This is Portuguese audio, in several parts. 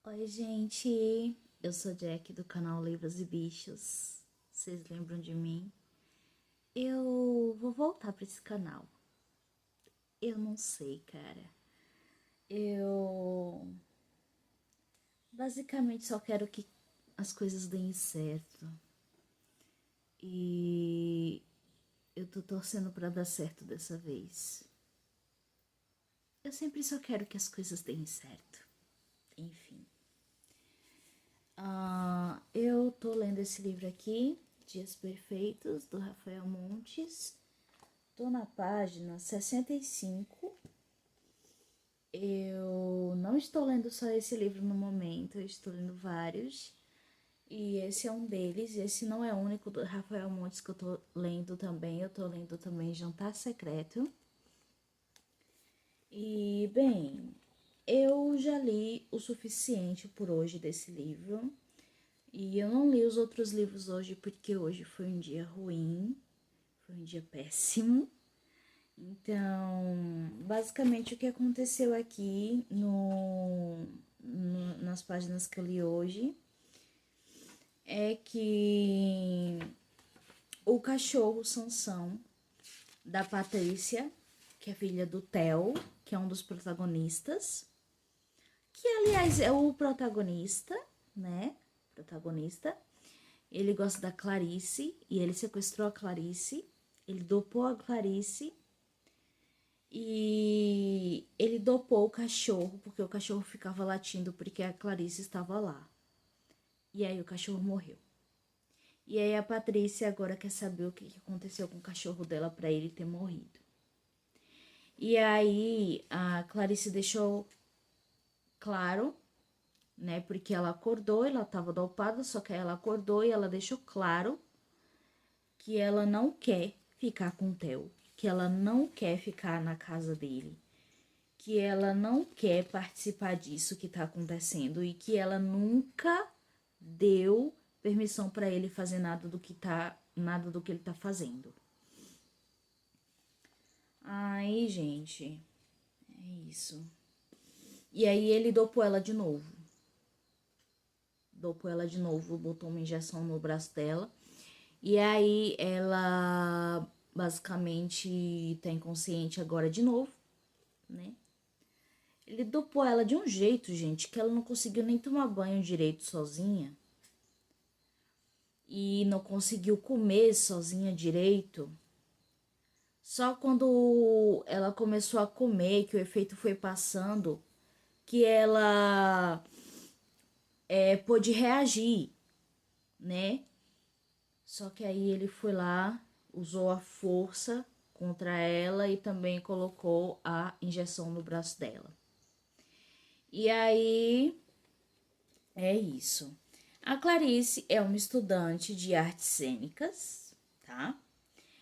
Oi, gente! Eu sou Jack do canal Livros e Bichos. Vocês lembram de mim? Eu vou voltar para esse canal. Eu não sei, cara. Eu basicamente só quero que as coisas deem certo. E eu tô torcendo para dar certo dessa vez. Eu sempre só quero que as coisas deem certo. Enfim. Eu tô lendo esse livro aqui, Dias Perfeitos, do Rafael Montes. Tô na página 65. Eu não estou lendo só esse livro no momento, eu estou lendo vários. E esse é um deles. Esse não é o único do Rafael Montes que eu tô lendo também. Eu tô lendo também Jantar Secreto. E, bem, eu já li o suficiente por hoje desse livro. E eu não li os outros livros hoje porque hoje foi um dia ruim, foi um dia péssimo. Então, basicamente o que aconteceu aqui nas páginas que eu li hoje é que o cachorro Sansão, da Patrícia, que é filha do Theo, que é um dos protagonistas, que aliás é o protagonista, né? Protagonista. Ele gosta da Clarice e ele sequestrou a Clarice, ele dopou a Clarice. E ele dopou o cachorro, porque o cachorro ficava latindo porque a Clarice estava lá. E aí o cachorro morreu. E aí a Patrícia agora quer saber o que aconteceu com o cachorro dela para ele ter morrido. E aí a Clarice deixou claro, né? Porque ela acordou, ela estava dopada, só que aí ela acordou e ela deixou claro que ela não quer ficar com o Theo, que ela não quer ficar na casa dele, que ela não quer participar disso que tá acontecendo e que ela nunca deu permissão para ele fazer nada do que ele tá fazendo. Aí, gente, é isso. E aí ele dopou ela de novo. Dopou ela de novo, botou uma injeção no braço dela. E aí ela basicamente tá inconsciente agora de novo, né? Ele dopou ela de um jeito, gente, que ela não conseguiu nem tomar banho direito sozinha. E não conseguiu comer sozinha direito. Só quando ela começou a comer, que o efeito foi passando, que ela pôde reagir, né? Só que aí ele foi lá, usou a força contra ela e também colocou a injeção no braço dela. E aí é isso. A Clarice é uma estudante de artes cênicas, tá?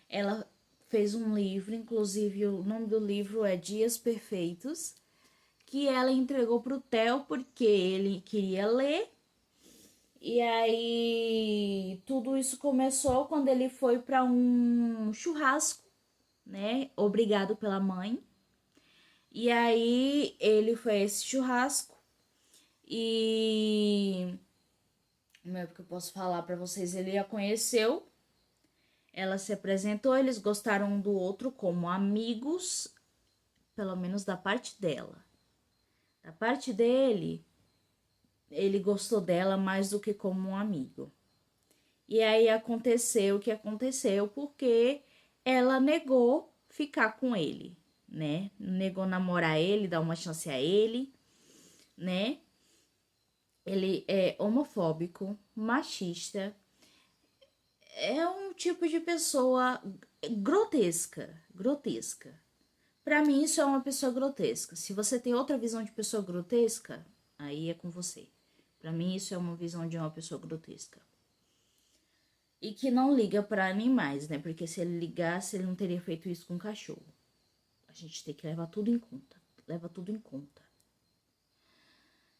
Ela fez um livro, inclusive o nome do livro é Dias Perfeitos, que ela entregou pro Theo porque ele queria ler. E aí tudo isso começou quando ele foi para um churrasco, né? Obrigado pela mãe. E aí ele foi a esse churrasco e como é que eu posso falar para vocês? Ele a conheceu, ela se apresentou, eles gostaram um do outro como amigos, pelo menos da parte dela. Da parte dele, ele gostou dela mais do que como um amigo. E aí aconteceu o que aconteceu porque ela negou ficar com ele, né? Negou namorar ele, dar uma chance a ele, né? Ele é homofóbico, machista, é um tipo de pessoa grotesca, grotesca. Pra mim, isso é uma pessoa grotesca. Se você tem outra visão de pessoa grotesca, aí é com você. Pra mim, isso é uma visão de uma pessoa grotesca. E que não liga pra animais, né? Porque se ele ligasse, ele não teria feito isso com o cachorro. A gente tem que levar tudo em conta. Leva tudo em conta.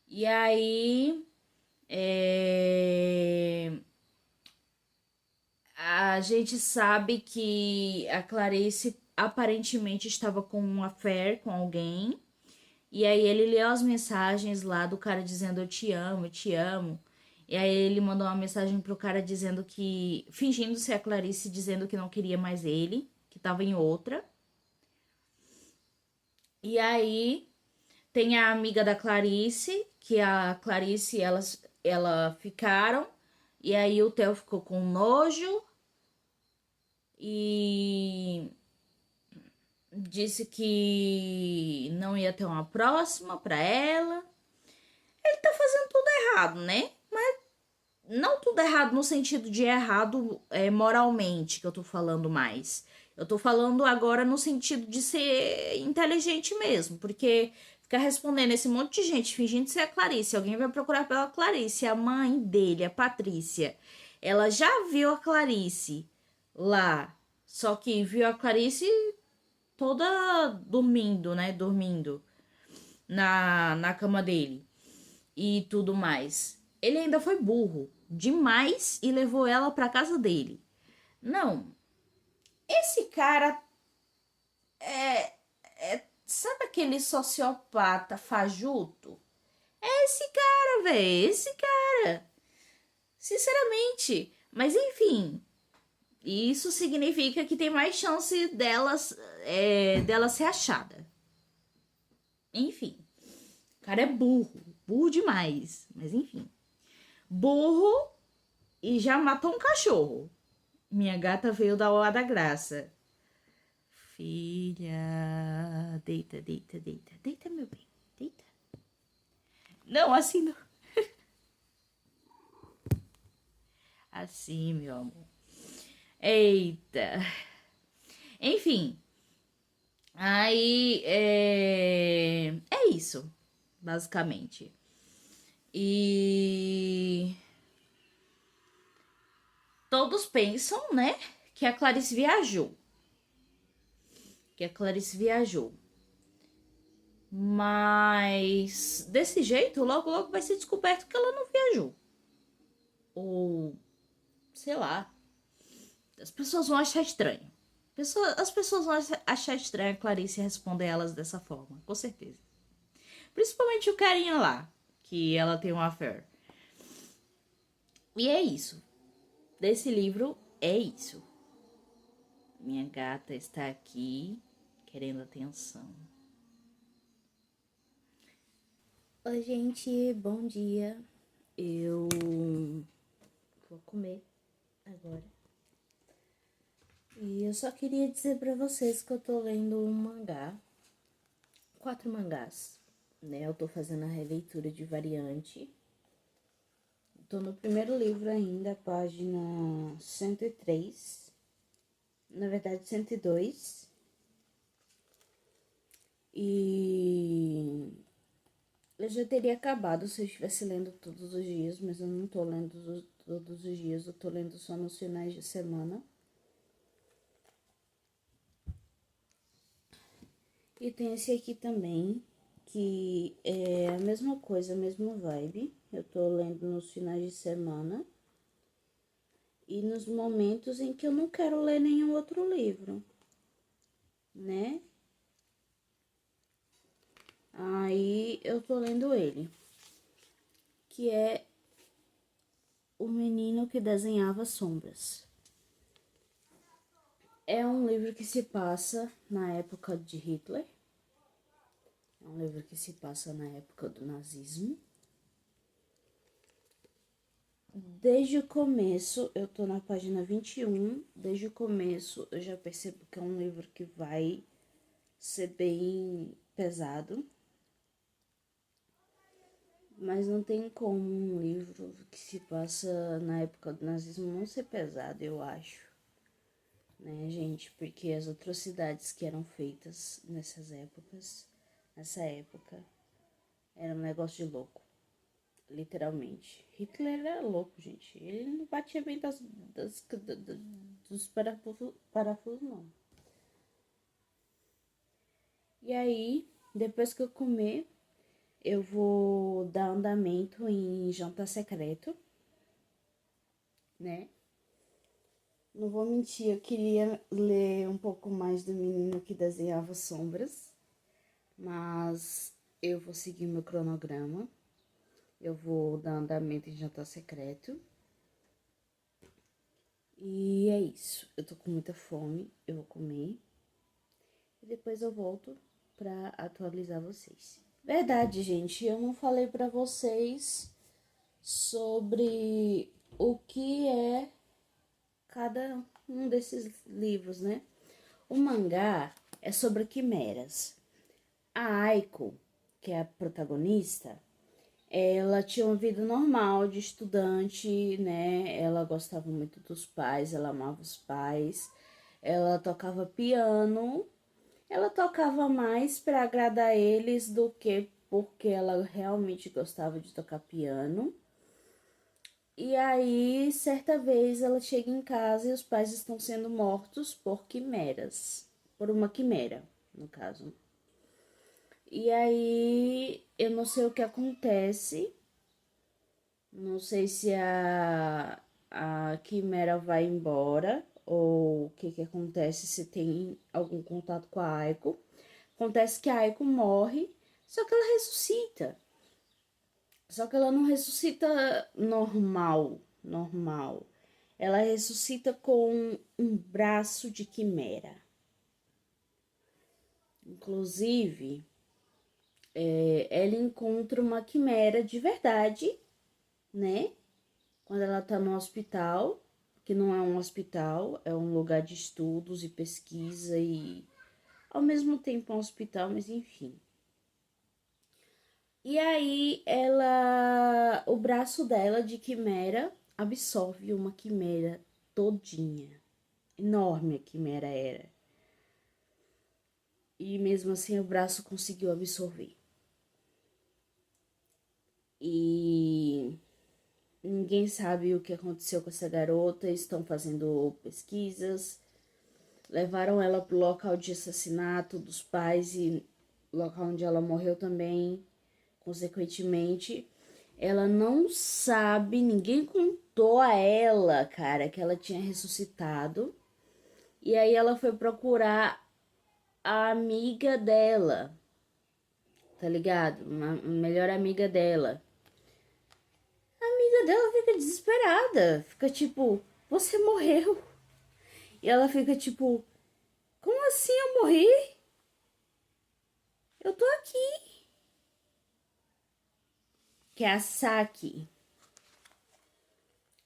E aí. A gente sabe que a Clarice aparentemente estava com um affair com alguém. E aí ele leu as mensagens lá do cara dizendo eu te amo, eu te amo. E aí ele mandou uma mensagem pro cara dizendo que, fingindo ser a Clarice, dizendo que não queria mais ele, que tava em outra. E aí tem a amiga da Clarice, que a Clarice ela ficaram. E aí o Theo ficou com nojo e disse que não ia ter uma próxima pra ela. Ele tá fazendo tudo errado, né? Mas não tudo errado no sentido de errado moralmente, que eu tô falando mais. Eu tô falando agora no sentido de ser inteligente mesmo, porque ficar respondendo esse monte de gente fingindo ser a Clarice, alguém vai procurar pela Clarice, a mãe dele, a Patrícia, ela já viu a Clarice lá, só que viu a Clarice toda dormindo, né? Dormindo na cama dele e tudo mais. Ele ainda foi burro demais e levou ela para casa dele. Não, esse cara sabe aquele sociopata fajuto? É esse cara, velho, esse cara. Sinceramente, mas enfim, isso significa que tem mais chance dela ser achada. Enfim, o cara é burro, burro demais, mas enfim. Burro e já matou um cachorro. Minha gata veio da hora da graça. Filha, deita, deita, deita. Deita, meu bem, deita. Não, assim não. Assim, meu amor. Eita. Enfim. Aí é isso, basicamente. E todos pensam, né, que a Clarice viajou. Que a Clarice viajou. Mas desse jeito, logo logo vai ser descoberto que ela não viajou. Ou sei lá. As pessoas vão achar estranho. As pessoas vão achar estranho a Clarice responder elas dessa forma, com certeza. Principalmente o carinha lá, que ela tem um affair. E é isso. Desse livro é isso. Minha gata está aqui querendo atenção. Oi, gente, bom dia. Eu vou comer agora. E eu só queria dizer pra vocês que eu tô lendo um mangá. 4 mangás, né? Eu tô fazendo a releitura de Variante. Tô no primeiro livro ainda, página 103. Na verdade, 102. E eu já teria acabado se eu estivesse lendo todos os dias, mas eu não tô lendo todos os dias, eu tô lendo só nos finais de semana. E tem esse aqui também, que é a mesma coisa, a mesma vibe. Eu tô lendo nos finais de semana e nos momentos em que eu não quero ler nenhum outro livro, né? Aí eu tô lendo ele, que é O Menino que Desenhava Sombras. É um livro que se passa na época de Hitler. É um livro que se passa na época do nazismo. Desde o começo, eu tô na página 21. Desde o começo, eu já percebo que é um livro que vai ser bem pesado. Mas não tem como um livro que se passa na época do nazismo não ser pesado, eu acho. Né, gente? Porque as atrocidades que eram feitas nessa época, era um negócio de louco. Literalmente. Hitler era louco, gente. Ele não batia bem dos parafusos, não. E aí, depois que eu comer, eu vou dar andamento em Jantar Secreto, né? Não vou mentir, eu queria ler um pouco mais do Menino que Desenhava Sombras, mas eu vou seguir meu cronograma. Eu vou dar andamento em jantar secreto. E é isso. Eu tô com muita fome, eu vou comer. E depois eu volto pra atualizar vocês. Verdade, gente, eu não falei pra vocês sobre o que é cada um desses livros, né? O mangá é sobre quimeras. A Aiko, que é a protagonista, ela tinha uma vida normal de estudante, né? Ela gostava muito dos pais, ela amava os pais. Ela tocava piano. Ela tocava mais para agradar eles do que porque ela realmente gostava de tocar piano. E aí, certa vez, ela chega em casa e os pais estão sendo mortos por quimeras. Por uma quimera, no caso. E aí, eu não sei o que acontece. Não sei se a quimera vai embora ou o que que acontece, se tem algum contato com a Aiko. Acontece que a Aiko morre, só que ela ressuscita. Só que ela não ressuscita normal. Ela ressuscita com um braço de quimera. Inclusive, ela encontra uma quimera de verdade, né? Quando ela tá no hospital, que não é um hospital, é um lugar de estudos e pesquisa e ao mesmo tempo um hospital, mas enfim. E aí o braço dela de quimera absorve uma quimera todinha. Enorme a quimera era. E mesmo assim o braço conseguiu absorver. E ninguém sabe o que aconteceu com essa garota, estão fazendo pesquisas. Levaram ela pro local de assassinato dos pais e local onde ela morreu também. Consequentemente, ela não sabe, ninguém contou a ela, cara, que ela tinha ressuscitado. E aí ela foi procurar a amiga dela, tá ligado? Uma melhor amiga dela. A amiga dela fica desesperada, fica tipo, você morreu. E ela fica tipo, como assim eu morri? Eu tô aqui. Que é a Saki.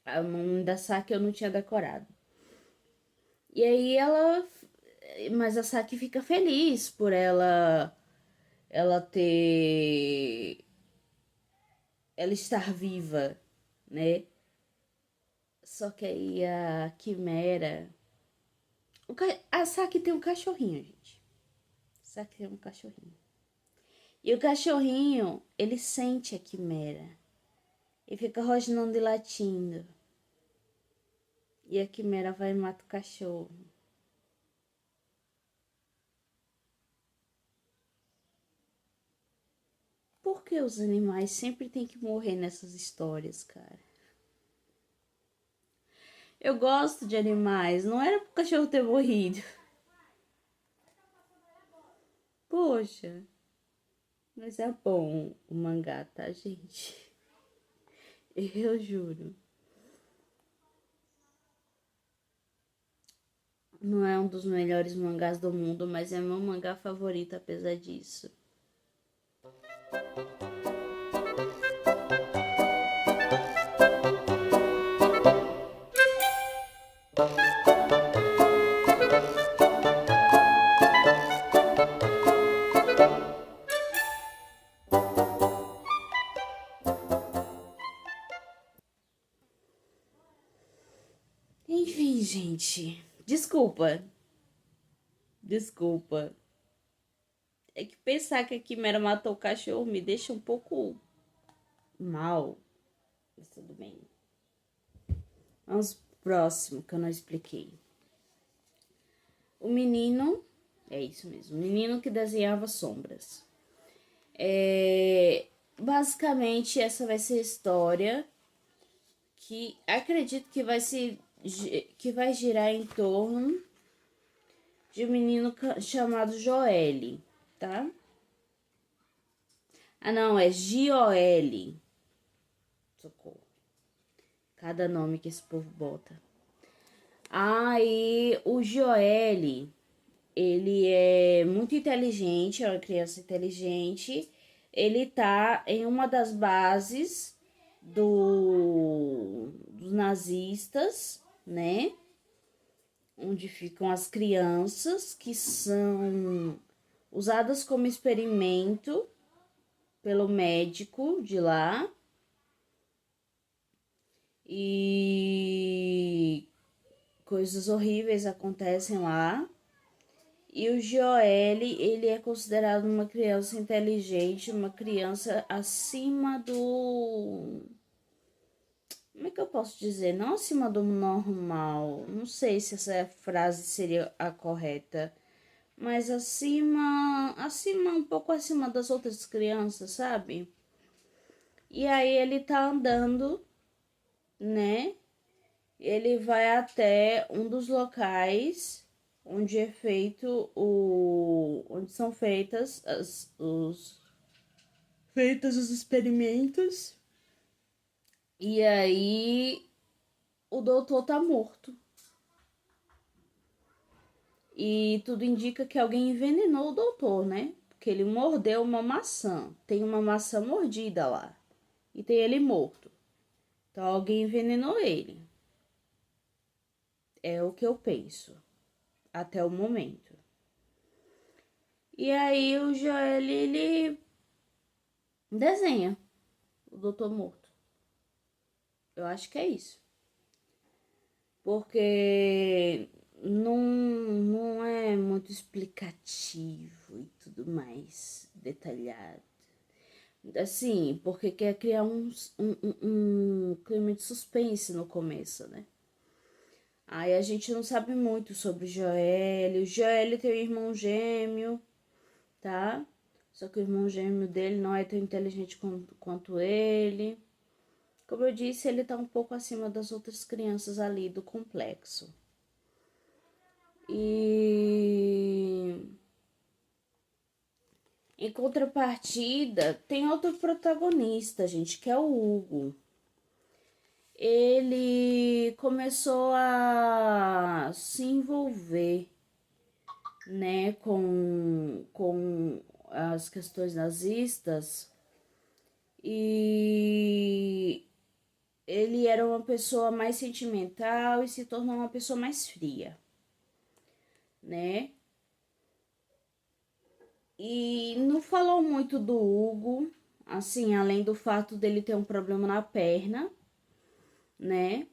O nome da Saki eu não tinha decorado. E aí ela. Mas a Saki fica feliz por ela ter. Ela estar viva, né? Só que aí a Quimera. A Saki tem um cachorrinho, gente. A Saki tem um cachorrinho. E o cachorrinho, ele sente a Quimera. E fica rosnando e latindo. E a Quimera vai e mata o cachorro. Por que os animais sempre têm que morrer nessas histórias, cara? Eu gosto de animais, não era pro cachorro ter morrido. Poxa, mas é bom o mangá, tá, gente? Eu juro. Não é um dos melhores mangás do mundo, mas é meu mangá favorito apesar disso. Enfim, gente. Desculpa. Desculpa. É que pensar que a Quimera matou o cachorro me deixa um pouco mal. Mas tudo bem. Vamos pro próximo que eu não expliquei. O menino. É isso mesmo. O menino que desenhava sombras. Basicamente, essa vai ser a história que acredito que vai girar em torno de um menino chamado Joel, tá? Ah, não, é Giol. Socorro. Cada nome que esse povo bota. Aí o Joel, ele é muito inteligente, é uma criança inteligente. Ele tá em uma das bases dos nazistas, né? Onde ficam as crianças que são usadas como experimento pelo médico de lá. E coisas horríveis acontecem lá. E o Joel, ele é considerado uma criança inteligente, uma criança acima do... Como é que eu posso dizer? Não acima do normal. Não sei se essa frase seria a correta. Mas acima, um pouco acima das outras crianças, sabe? E aí ele tá andando, né? Ele vai até um dos locais onde é feito onde são feitos os experimentos. E aí o doutor tá morto. E tudo indica que alguém envenenou o doutor, né? Porque ele mordeu uma maçã. Tem uma maçã mordida lá. E tem ele morto. Então alguém envenenou ele. É o que eu penso. Até o momento. E aí o Joel, ele desenha o doutor morto. Eu acho que é isso. Porque não é muito explicativo e tudo mais detalhado. Assim, porque quer criar um clima de suspense no começo, né? Aí a gente não sabe muito sobre o Joel. O Joel tem um irmão gêmeo, tá? Só que o irmão gêmeo dele não é tão inteligente quanto ele. Como eu disse, ele tá um pouco acima das outras crianças ali do complexo. E em contrapartida, tem outro protagonista, gente, que é o Hugo. Ele começou a se envolver, né, com as questões nazistas e ele era uma pessoa mais sentimental e se tornou uma pessoa mais fria, né? E não falou muito do Hugo, assim, além do fato dele ter um problema na perna, né?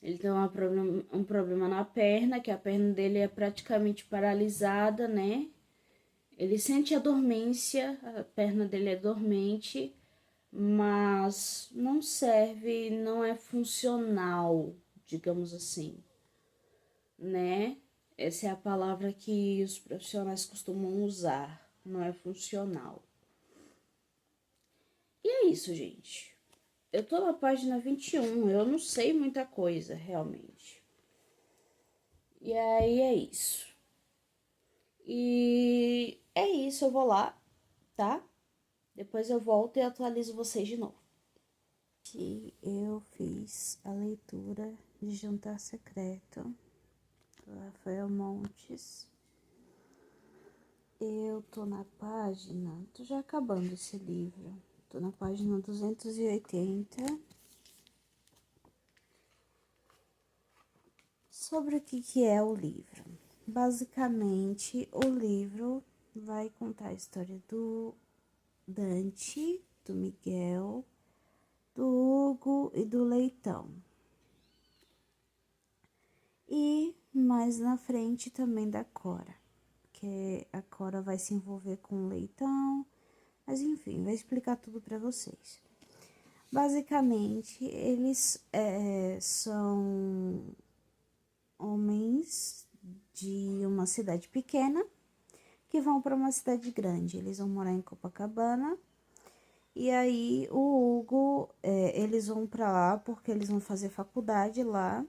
Ele tem um problema na perna, que a perna dele é praticamente paralisada, né? Ele sente a dormência, a perna dele é dormente, mas não serve, não é funcional, digamos assim, né? Essa é a palavra que os profissionais costumam usar, não é funcional. E é isso, gente. Eu tô na página 21, eu não sei muita coisa, realmente. E aí é isso. E é isso, eu vou lá, tá? Depois eu volto e atualizo vocês de novo. Que eu fiz a leitura de Jantar Secreto do Rafael Montes. Eu tô na página, tô já acabando esse livro. Tô na página 280. Sobre o que é o livro? Basicamente, o livro vai contar a história do Dante, do Miguel, do Hugo e do Leitão. E mais na frente também da Cora, que a Cora vai se envolver com o Leitão, mas enfim, vai explicar tudo para vocês. Basicamente, eles são homens de uma cidade pequena que vão para uma cidade grande. Eles vão morar em Copacabana. E aí o Hugo, eles vão para lá porque eles vão fazer faculdade lá,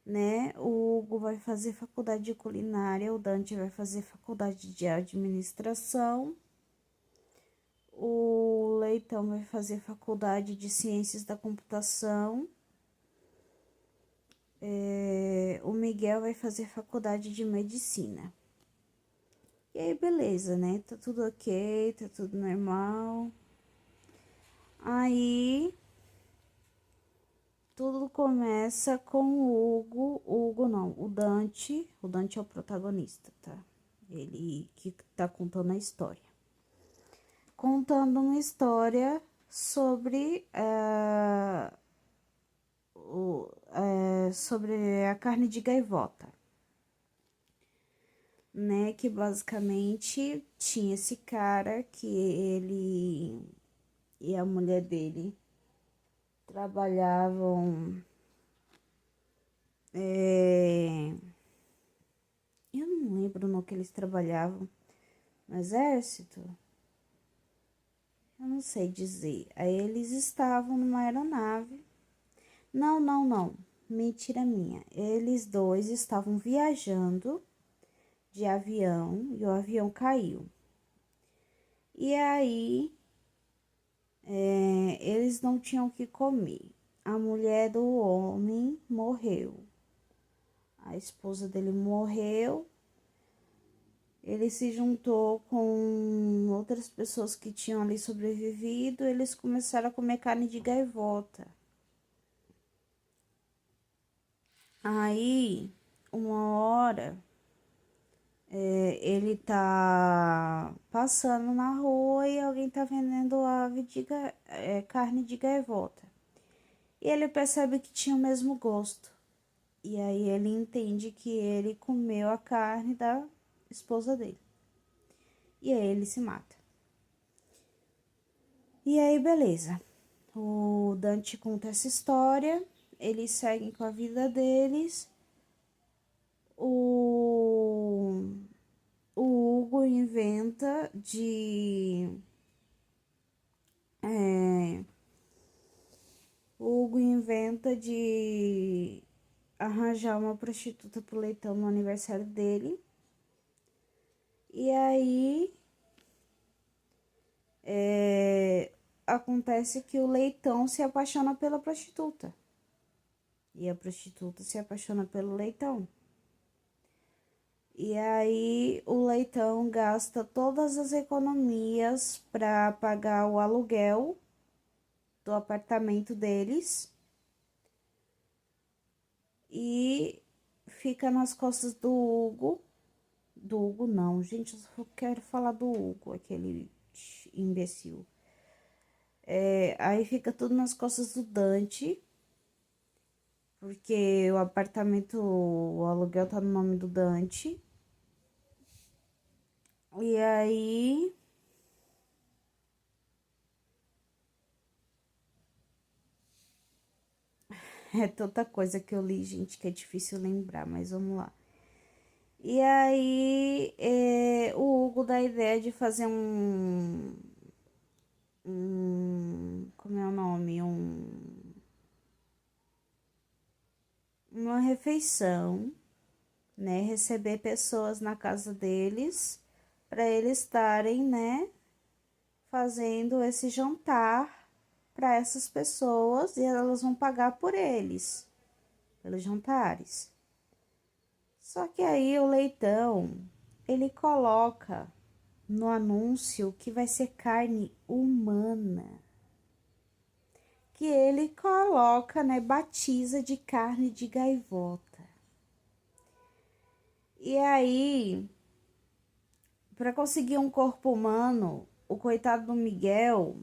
né? O Hugo vai fazer faculdade de culinária, o Dante vai fazer faculdade de administração. o Leitão vai fazer faculdade de Ciências da Computação. O Miguel vai fazer faculdade de Medicina. E aí, beleza, né? Tá tudo ok, tá tudo normal. Aí, tudo começa com o Hugo não, o Dante. O Dante é o protagonista, tá? Ele que tá contando a história. Contando uma história sobre sobre a carne de gaivota, né? Que basicamente tinha esse cara que ele e a mulher dele trabalhavam. Eu não lembro no que eles trabalhavam. No exército? Eu não sei dizer. Aí eles estavam numa aeronave. Não, não, não. Mentira minha. Eles dois estavam viajando de avião e o avião caiu. E aí eles não tinham o que comer. A mulher do homem morreu. A esposa dele morreu. Ele se juntou com outras pessoas que tinham ali sobrevivido. Eles começaram a comer carne de gaivota. Aí, uma hora, ele tá passando na rua e alguém tá vendendo carne de gaivota. E ele percebe que tinha o mesmo gosto. E aí ele entende que ele comeu a carne da esposa dele. E aí ele se mata. E aí, beleza. O Dante conta essa história. Eles seguem com a vida deles. O Hugo inventa de. O Hugo inventa de arranjar uma prostituta pro Leitão no aniversário dele. E aí acontece que o Leitão se apaixona pela prostituta. E a prostituta se apaixona pelo Leitão. E aí o Leitão gasta todas as economias para pagar o aluguel do apartamento deles. E fica nas costas do Hugo. Do Hugo não, gente, eu só quero falar do Hugo, aquele imbecil. Aí fica tudo nas costas do Dante, porque o apartamento, o aluguel tá no nome do Dante. E aí é tanta coisa que eu li, gente, que é difícil lembrar, mas vamos lá. E aí o Hugo dá a ideia de fazer como é o nome? Uma refeição, né? Receber pessoas na casa deles para eles estarem, né? Fazendo esse jantar para essas pessoas e elas vão pagar por eles, pelos jantares. Só que aí o Leitão, ele coloca no anúncio que vai ser carne humana. Que ele coloca, né, batiza de carne de gaivota. E aí, para conseguir um corpo humano, o coitado do Miguel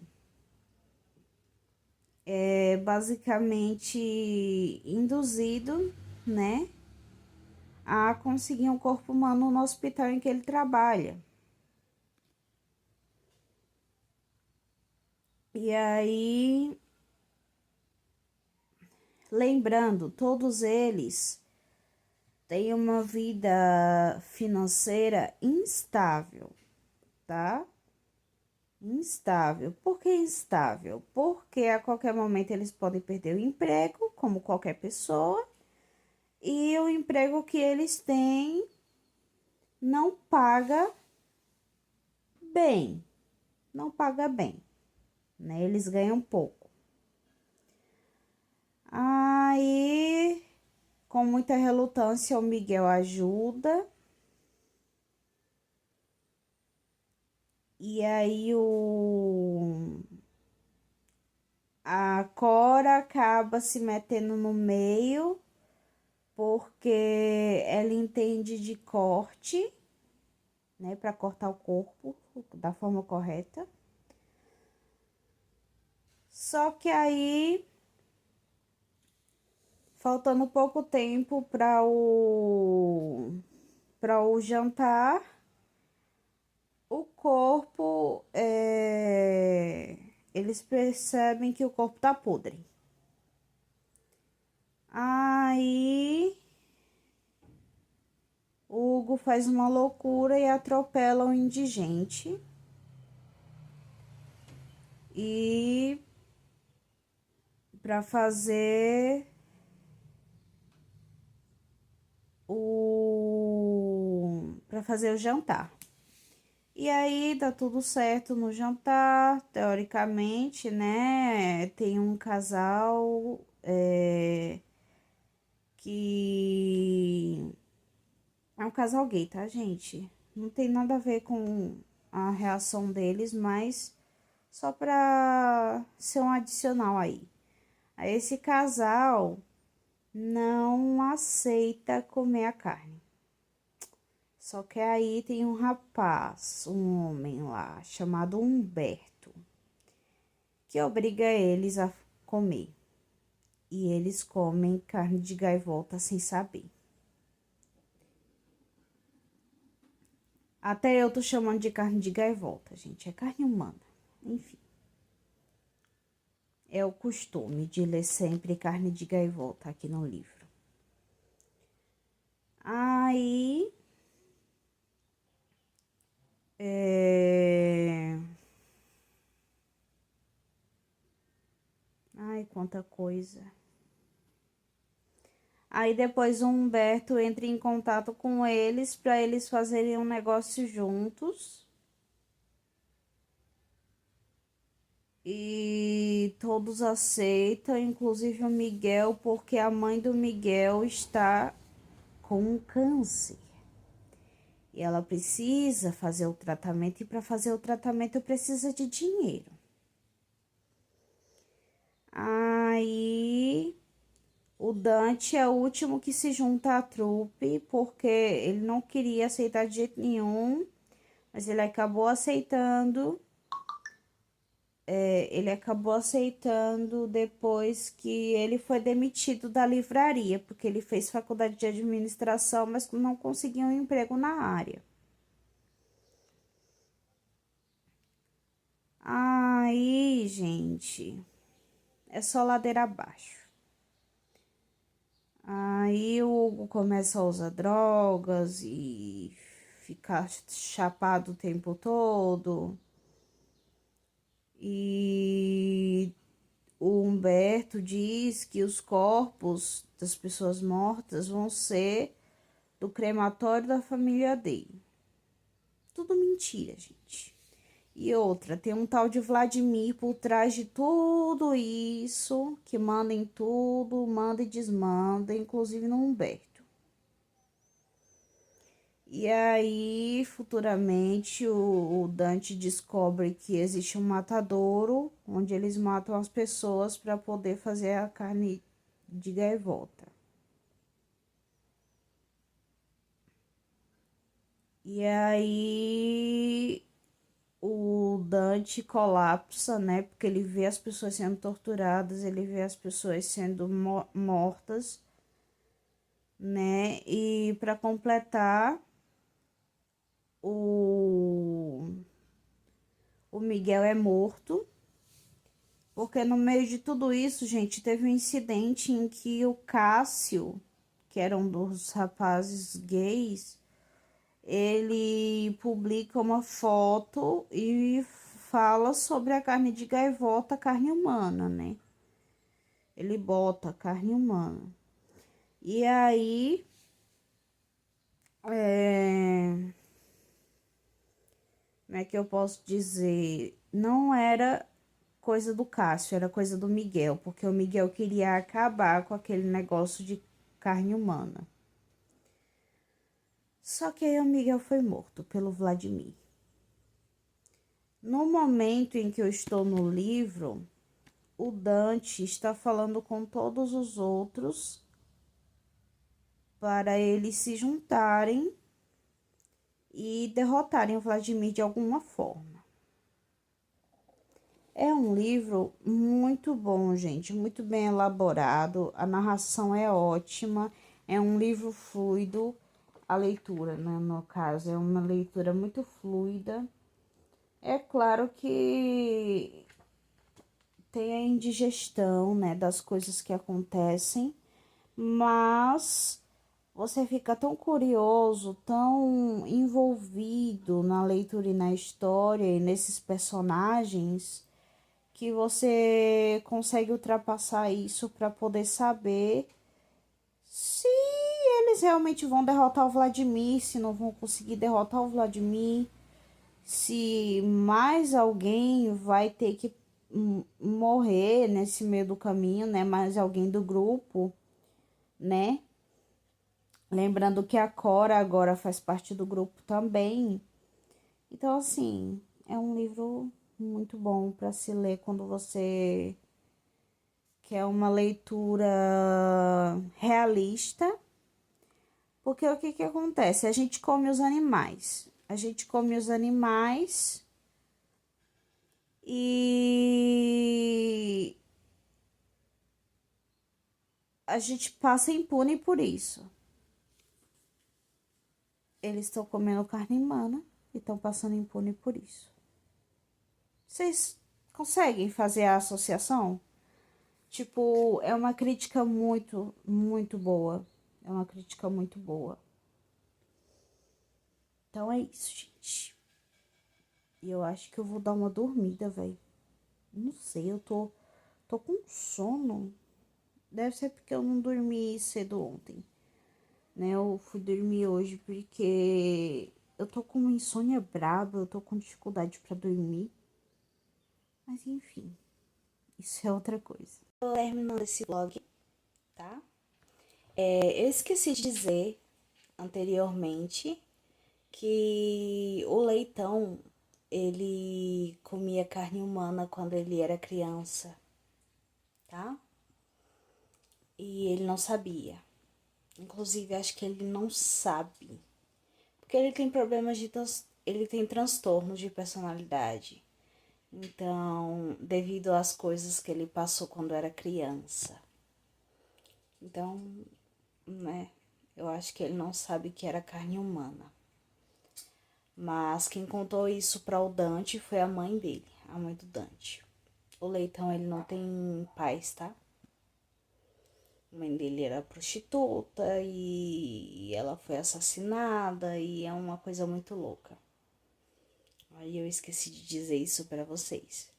é basicamente induzido, né, a conseguir um corpo humano no hospital em que ele trabalha. E aí, lembrando, todos eles têm uma vida financeira instável, tá? Instável. Por que instável? Porque a qualquer momento eles podem perder o emprego, como qualquer pessoa, e o emprego que eles têm não paga bem, não paga bem, né? Eles ganham pouco. Aí, com muita relutância, o Miguel ajuda. E aí a Cora acaba se metendo no meio, porque ela entende de corte, né, para cortar o corpo da forma correta. Só que aí, faltando pouco tempo para o jantar, o corpo, eles percebem que o corpo tá podre. Aí o Hugo faz uma loucura e atropela um indigente. E para fazer o jantar. E aí dá tudo certo no jantar, teoricamente, né? Tem um casal que é um casal gay, tá, gente? Não tem nada a ver com a reação deles, mas só pra ser um adicional aí. Aí esse casal não aceita comer a carne. Só que aí tem um rapaz, um homem lá, chamado Humberto, que obriga eles a comer. E eles comem carne de gaivota sem saber. Até eu tô chamando de carne de gaivota, gente. É carne humana. Enfim. É o costume de ler sempre carne de gaivota aqui no livro. Aí. Ai, quanta coisa. Aí depois o Humberto entra em contato com eles para eles fazerem um negócio juntos. E todos aceitam, inclusive o Miguel, porque a mãe do Miguel está com um câncer. E ela precisa fazer o tratamento, e para fazer o tratamento precisa de dinheiro. Aí o Dante é o último que se junta à trupe, porque ele não queria aceitar de jeito nenhum, mas ele acabou aceitando. Ele acabou aceitando depois que ele foi demitido da livraria, porque ele fez faculdade de administração, mas não conseguiu um emprego na área. Aí, gente, é só ladeira abaixo. Aí o Hugo começa a usar drogas e ficar chapado o tempo todo. E o Humberto diz que os corpos das pessoas mortas vão ser do crematório da família dele. Tudo mentira, gente. E outra, tem um tal de Vladimir por trás de tudo isso, que manda em tudo, manda e desmanda, inclusive no Humberto. E aí, futuramente, o Dante descobre que existe um matadouro, onde eles matam as pessoas para poder fazer a carne de gaivota. E aí, o Dante colapsa, né? Porque ele vê as pessoas sendo torturadas, ele vê as pessoas sendo mortas, né? E para completar, o, o Miguel é morto. Porque no meio de tudo isso, gente, teve um incidente em que o Cássio, que era um dos rapazes gays, ele publica uma foto e fala sobre a carne de gaivota, carne humana, né? Ele bota carne humana. E aí, como é que eu posso dizer? não era coisa do Cássio, era coisa do Miguel, porque o Miguel queria acabar com aquele negócio de carne humana. Só que aí o Miguel foi morto pelo Vladimir. No momento em que eu estou no livro, o Dante está falando com todos os outros para eles se juntarem e derrotarem o Vladimir de alguma forma. É um livro muito bom, gente, muito bem elaborado, a narração é ótima, é um livro fluido, a leitura, né, no caso, é uma leitura muito fluida. É claro que tem a indigestão, né, das coisas que acontecem, mas você fica tão curioso, tão envolvido na leitura e na história e nesses personagens que você consegue ultrapassar isso para poder saber se eles realmente vão derrotar o Vladimir, se não vão conseguir derrotar o Vladimir, se mais alguém vai ter que morrer nesse meio do caminho, né? Mais alguém do grupo, né? Lembrando que a Cora agora faz parte do grupo também. Então, assim, é um livro muito bom para se ler quando você quer uma leitura realista. Porque o que que acontece? A gente come os animais. A gente come os animais e a gente passa impune por isso. Eles estão comendo carne humana e estão passando impune por isso. Vocês conseguem fazer a associação? Tipo, é uma crítica muito, muito boa. É uma crítica muito boa. Então é isso, gente. E eu acho que eu vou dar uma dormida, velho. Não sei, eu tô com sono. Deve ser porque eu não dormi cedo ontem, né? Eu fui dormir hoje porque eu tô com uma insônia braba, eu tô com dificuldade pra dormir. Mas enfim, isso é outra coisa. Tô terminando esse vlog, tá? Eu esqueci de dizer anteriormente que o Leitão, ele comia carne humana quando ele era criança, tá? E ele não sabia. Inclusive, acho que ele não sabe. Porque ele tem problemas de... Ele tem transtornos de personalidade. Então, devido às coisas que ele passou quando era criança. Então, né, eu acho que ele não sabe que era carne humana. Mas quem contou isso para o Dante foi a mãe dele, a mãe do Dante. O Leitão, ele não tem pais, tá? A mãe dele era prostituta e ela foi assassinada e é uma coisa muito louca. Aí eu esqueci de dizer isso para vocês.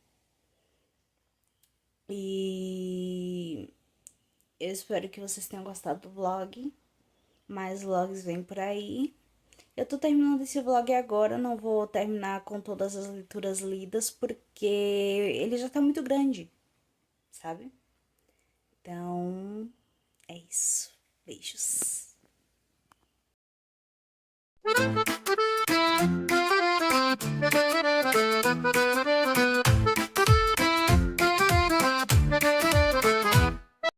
E eu espero que vocês tenham gostado do vlog. Mais vlogs vêm por aí. Eu tô terminando esse vlog agora, não vou terminar com todas as leituras lidas, porque ele já tá muito grande, sabe? Então, é isso. Beijos.